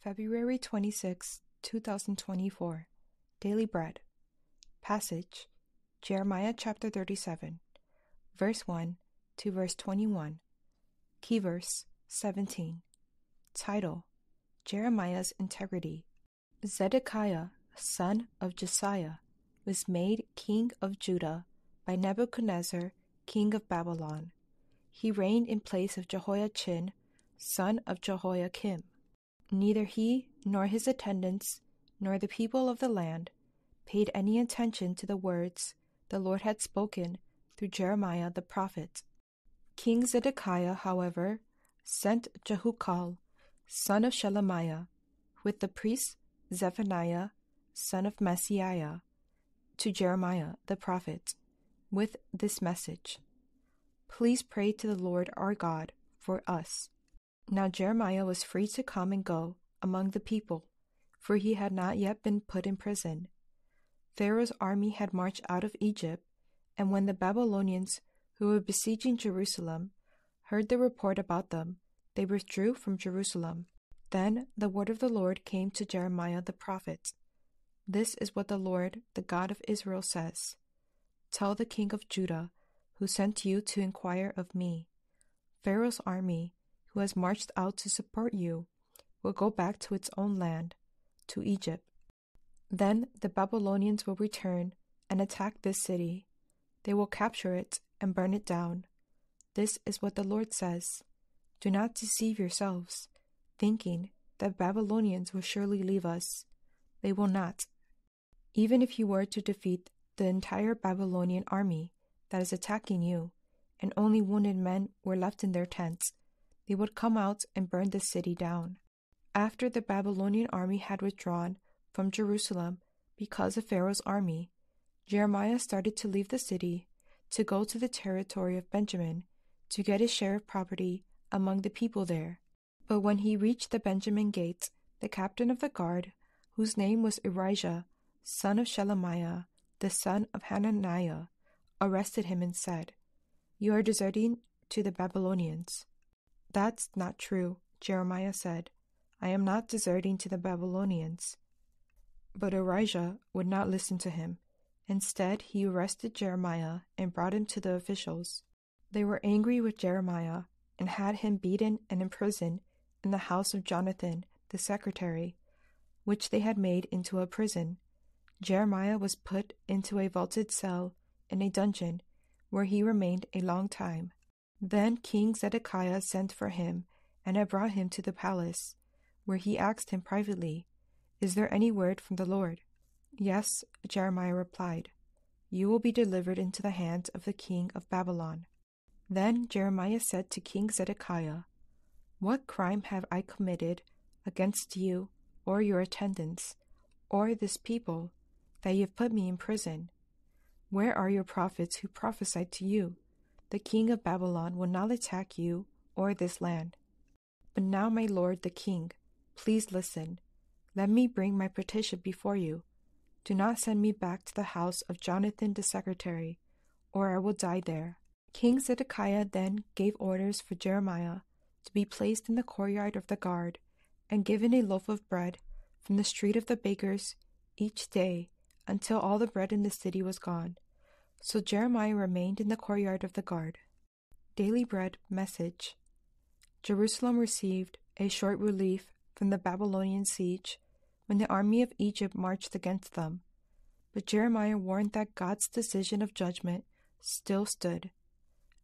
February 26, 2024. Daily Bread. Passage: Jeremiah chapter 37, verse 1 to verse 21. Key verse 17. Title: Jeremiah's Integrity. Zedekiah, son of Josiah, was made king of Judah by Nebuchadnezzar, king of Babylon. He reigned in place of Jehoiachin, son of Jehoiakim. Neither he nor his attendants nor the people of the land paid any attention to the words the Lord had spoken through Jeremiah the prophet. King Zedekiah, however, sent Jehukal, son of Shelemiah, with the priest Zephaniah, son of Maaseiah, to Jeremiah the prophet, with this message: "Please pray to the Lord our God for us." Now Jeremiah was free to come and go among the people, for he had not yet been put in prison. Pharaoh's army had marched out of Egypt, and when the Babylonians, who were besieging Jerusalem, heard the report about them, they withdrew from Jerusalem. Then the word of the Lord came to Jeremiah the prophet. "This is what the Lord, the God of Israel, says: Tell the king of Judah, who sent you to inquire of me, Pharaoh's army, who has marched out to support you, will go back to its own land, to Egypt. Then the Babylonians will return and attack this city. They will capture it and burn it down. This is what the Lord says: Do not deceive yourselves, thinking that Babylonians will surely leave us. They will not. Even if you were to defeat the entire Babylonian army that is attacking you, and only wounded men were left in their tents, they would come out and burn the city down." After the Babylonian army had withdrawn from Jerusalem because of Pharaoh's army, Jeremiah started to leave the city to go to the territory of Benjamin to get his share of property among the people there. But when he reached the Benjamin gate, the captain of the guard, whose name was Erijah, son of Shelemiah, the son of Hananiah, arrested him and said, "You are deserting to the Babylonians." "That's not true," Jeremiah said. "I am not deserting to the Babylonians." But Erijah would not listen to him. Instead, he arrested Jeremiah and brought him to the officials. They were angry with Jeremiah and had him beaten and imprisoned in the house of Jonathan, the secretary, which they had made into a prison. Jeremiah was put into a vaulted cell in a dungeon, where he remained a long time. Then King Zedekiah sent for him and had brought him to the palace, where he asked him privately, "Is there any word from the Lord?" "Yes," Jeremiah replied. "You will be delivered into the hands of the king of Babylon." Then Jeremiah said to King Zedekiah, "What crime have I committed against you or your attendants, or this people, that you have put me in prison? Where are your prophets who prophesied to you? The king of Babylon will not attack you or this land. But now, my lord the king, please listen. Let me bring my petition before you. Do not send me back to the house of Jonathan the secretary, or I will die there." King Zedekiah then gave orders for Jeremiah to be placed in the courtyard of the guard and given a loaf of bread from the street of the bakers each day until all the bread in the city was gone. So Jeremiah remained in the courtyard of the guard. Daily Bread Message. Jerusalem received a short relief from the Babylonian siege when the army of Egypt marched against them. But Jeremiah warned that God's decision of judgment still stood.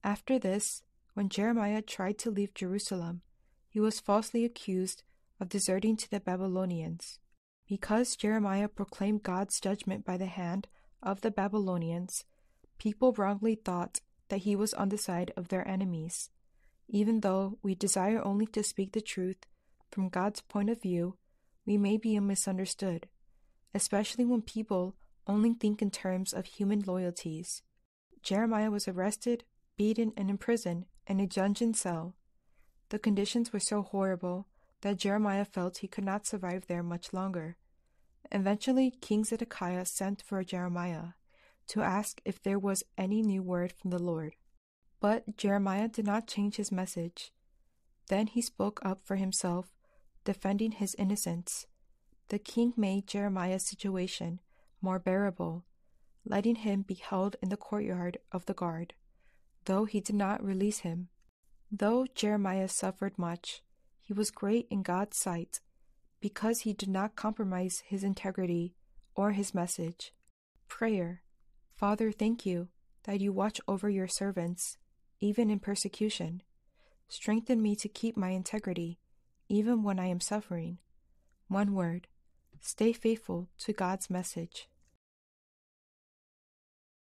After this, when Jeremiah tried to leave Jerusalem, he was falsely accused of deserting to the Babylonians. Because Jeremiah proclaimed God's judgment by the hand of the Babylonians, people wrongly thought that he was on the side of their enemies. Even though we desire only to speak the truth from God's point of view, we may be misunderstood, especially when people only think in terms of human loyalties. Jeremiah was arrested, beaten, and imprisoned in a dungeon cell. The conditions were so horrible that Jeremiah felt he could not survive there much longer. Eventually, King Zedekiah sent for Jeremiah to ask if there was any new word from the Lord. But Jeremiah did not change his message. Then he spoke up for himself defending his innocence. The king made Jeremiah's situation more bearable, letting him be held in the courtyard of the guard, though he did not release him. Though Jeremiah suffered much, he was great in God's sight, because he did not compromise his integrity or his message. Prayer. Father, thank you that you watch over your servants, even in persecution. Strengthen me to keep my integrity, even when I am suffering. One word: stay faithful to God's message.